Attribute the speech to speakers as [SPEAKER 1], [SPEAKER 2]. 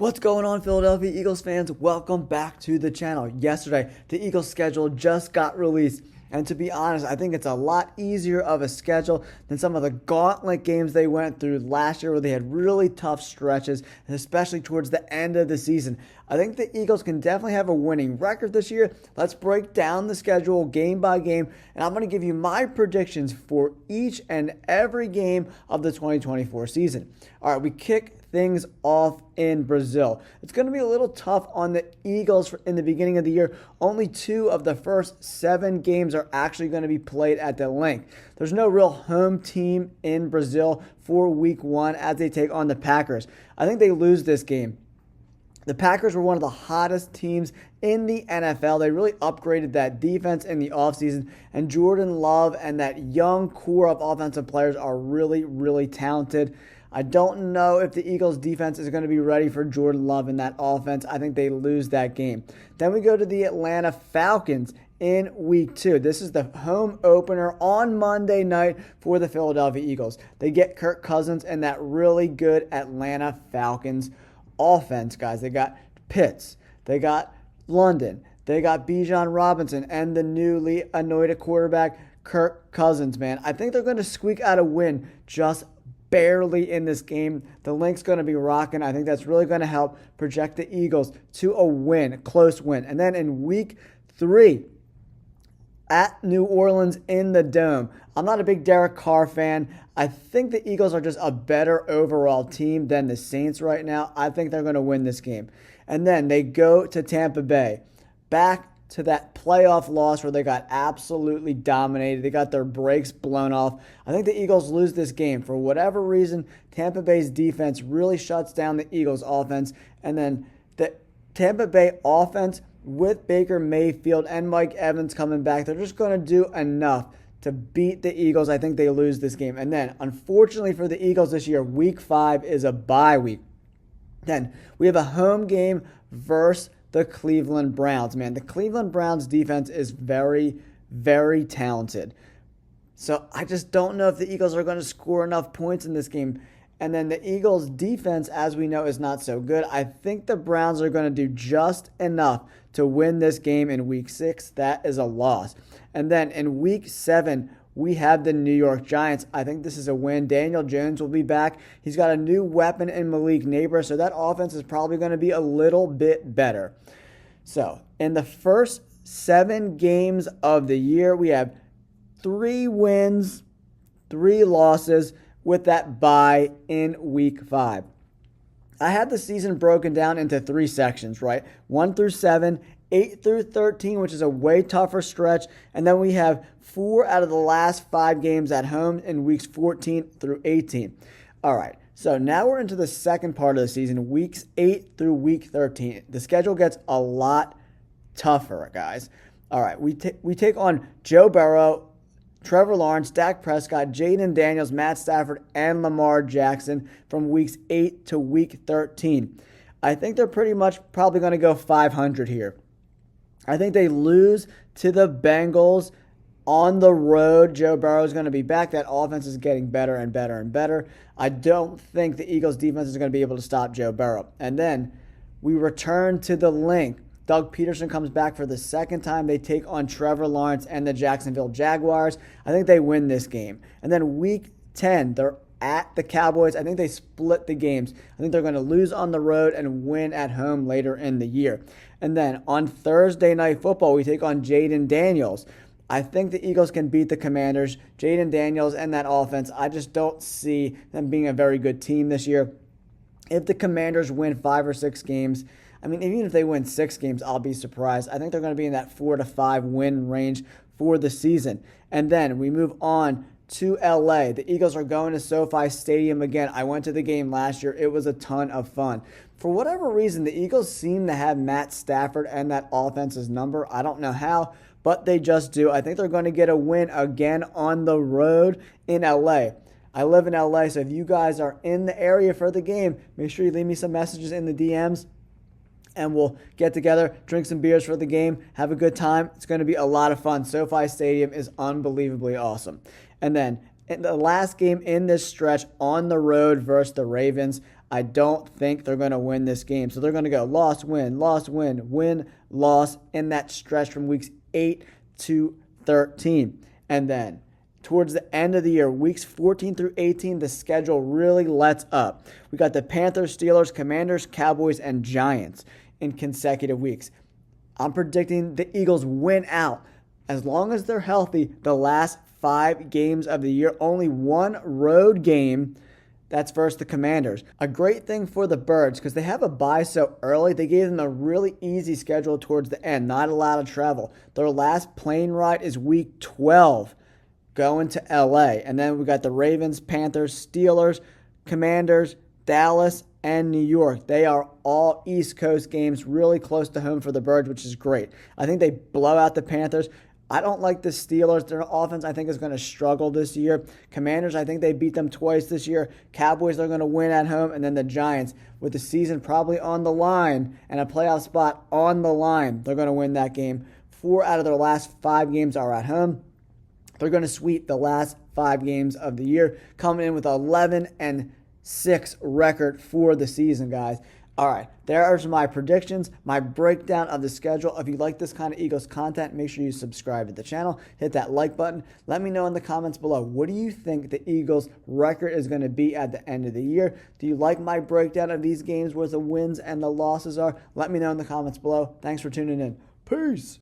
[SPEAKER 1] What's going on, Philadelphia Eagles fans? Welcome back to the channel. Yesterday, the Eagles schedule just got released. And to be honest, I think it's a lot easier of a schedule than some of the gauntlet games they went through last year where they had really tough stretches, and especially towards the end of the season. I think the Eagles can definitely have a winning record this year. Let's break down the schedule game by game, and I'm going to give you my predictions for each and every game of the 2024 season. All right, we kick things off in Brazil. It's going to be a little tough on the Eagles in the beginning of the year. Only 2 of the first 7 games are actually going to be played at the link. There's no real home team in Brazil for week 1 as they take on the Packers. I think they lose this game. The Packers were one of the hottest teams in the NFL. They really upgraded that defense in the offseason, and Jordan Love and that young core of offensive players are really, really talented. I don't know if the Eagles defense is going to be ready for Jordan Love in that offense. I think they lose that game. Then we go to the Atlanta Falcons in week 2. This is the home opener on Monday night for the Philadelphia Eagles. They get Kirk Cousins and that really good Atlanta Falcons offense, guys. They got Pitts. They got London. They got Bijan Robinson and the newly anointed quarterback Kirk Cousins, man. I think they're going to squeak out a win just barely in this game. The link's going to be rocking. I think that's really going to help project the Eagles to a win, close win. And then in week 3, at New Orleans in the Dome. I'm not a big Derek Carr fan. I think the Eagles are just a better overall team than the Saints right now. I think they're going to win this game. And then they go to Tampa Bay. Back to that playoff loss where they got absolutely dominated. They got their brakes blown off. I think the Eagles lose this game. For whatever reason, Tampa Bay's defense really shuts down the Eagles' offense. And then the Tampa Bay offense with Baker Mayfield and Mike Evans coming back, they're just going to do enough to beat the Eagles. I think they lose this game. And then, unfortunately for the Eagles this year, week 5 is a bye week. Then we have a home game versus the Cleveland Browns. Man, the Cleveland Browns defense is very, very talented. So I just don't know if the Eagles are going to score enough points in this game. And then the Eagles defense, as we know, is not so good. I think the Browns are going to do just enough to win this game in week 6. That is a loss. And then in week 7, we have the New York Giants. I think this is a win. Daniel Jones will be back. He's got a new weapon in Malik Neighbors, so that offense is probably going to be a little bit better. So, in the first 7 games of the year, we have 3 wins, 3 losses with that bye in week 5. I had the season broken down into 3 sections, right? 1 through 7, 8 through 13, which is a way tougher stretch. And then we have 4 out of the last 5 games at home in weeks 14 through 18. All right, so now we're into the second part of the season, weeks 8 through week 13. The schedule gets a lot tougher, guys. All right, we take on Joe Burrow, Trevor Lawrence, Dak Prescott, Jaden Daniels, Matt Stafford, and Lamar Jackson from weeks 8 to week 13. I think they're pretty much probably going to go 500 here. I think they lose to the Bengals on the road. Joe Burrow is going to be back. That offense is getting better and better and better. I don't think the Eagles defense is going to be able to stop Joe Burrow. And then we return to the link. Doug Peterson comes back for the second time. They take on Trevor Lawrence and the Jacksonville Jaguars. I think they win this game. And then week 10, they're at the Cowboys. I think they split the games. I think they're going to lose on the road and win at home later in the year. And then on Thursday Night Football, we take on Jaden Daniels. I think the Eagles can beat the Commanders. Jaden Daniels and that offense, I just don't see them being a very good team this year. If the Commanders win 5 or 6 games, I mean, even if they win 6 games, I'll be surprised. I think they're going to be in that 4 to 5 win range for the season. And then we move on to LA. The Eagles are going to SoFi Stadium again. I went to the game last year. It was a ton of fun. For whatever reason, the Eagles seem to have Matt Stafford and that offense's number. I don't know how, but they just do. I think they're going to get a win again on the road in LA. I live in LA, so if you guys are in the area for the game, make sure you leave me some messages in the DMs. And we'll get together, drink some beers for the game, have a good time. It's going to be a lot of fun. SoFi Stadium is unbelievably awesome. And then in the last game in this stretch on the road versus the Ravens, I don't think they're going to win this game. So they're going to go loss, win, win, loss in that stretch from weeks 8 to 13. And then towards the end of the year, weeks 14 through 18, the schedule really lets up. We got the Panthers, Steelers, Commanders, Cowboys, and Giants in consecutive weeks. I'm predicting the Eagles win out. As long as they're healthy, the last 5 games of the year, only one road game. That's versus the Commanders. A great thing for the Birds because they have a bye so early. They gave them a really easy schedule towards the end. Not a lot of travel. Their last plane ride is week 12 going to LA. And then we got the Ravens, Panthers, Steelers, Commanders, Dallas, and New York. They are all East Coast games, really close to home for the Birds, which is great. I think they blow out the Panthers. I don't like the Steelers. Their offense, I think, is going to struggle this year. Commanders, I think they beat them twice this year. Cowboys, they're going to win at home. And then the Giants, with the season probably on the line and a playoff spot on the line, they're going to win that game. 4 out of their last 5 games are at home. They're going to sweep the last 5 games of the year, coming in with 11-6 record for the season, guys. All right, there are my predictions, my breakdown of the schedule. If you like this kind of Eagles content, make sure you subscribe to the channel. Hit that like button. Let me know in the comments below, what do you think the Eagles' record is going to be at the end of the year? Do you like my breakdown of these games where the wins and the losses are? Let me know in the comments below. Thanks for tuning in. Peace.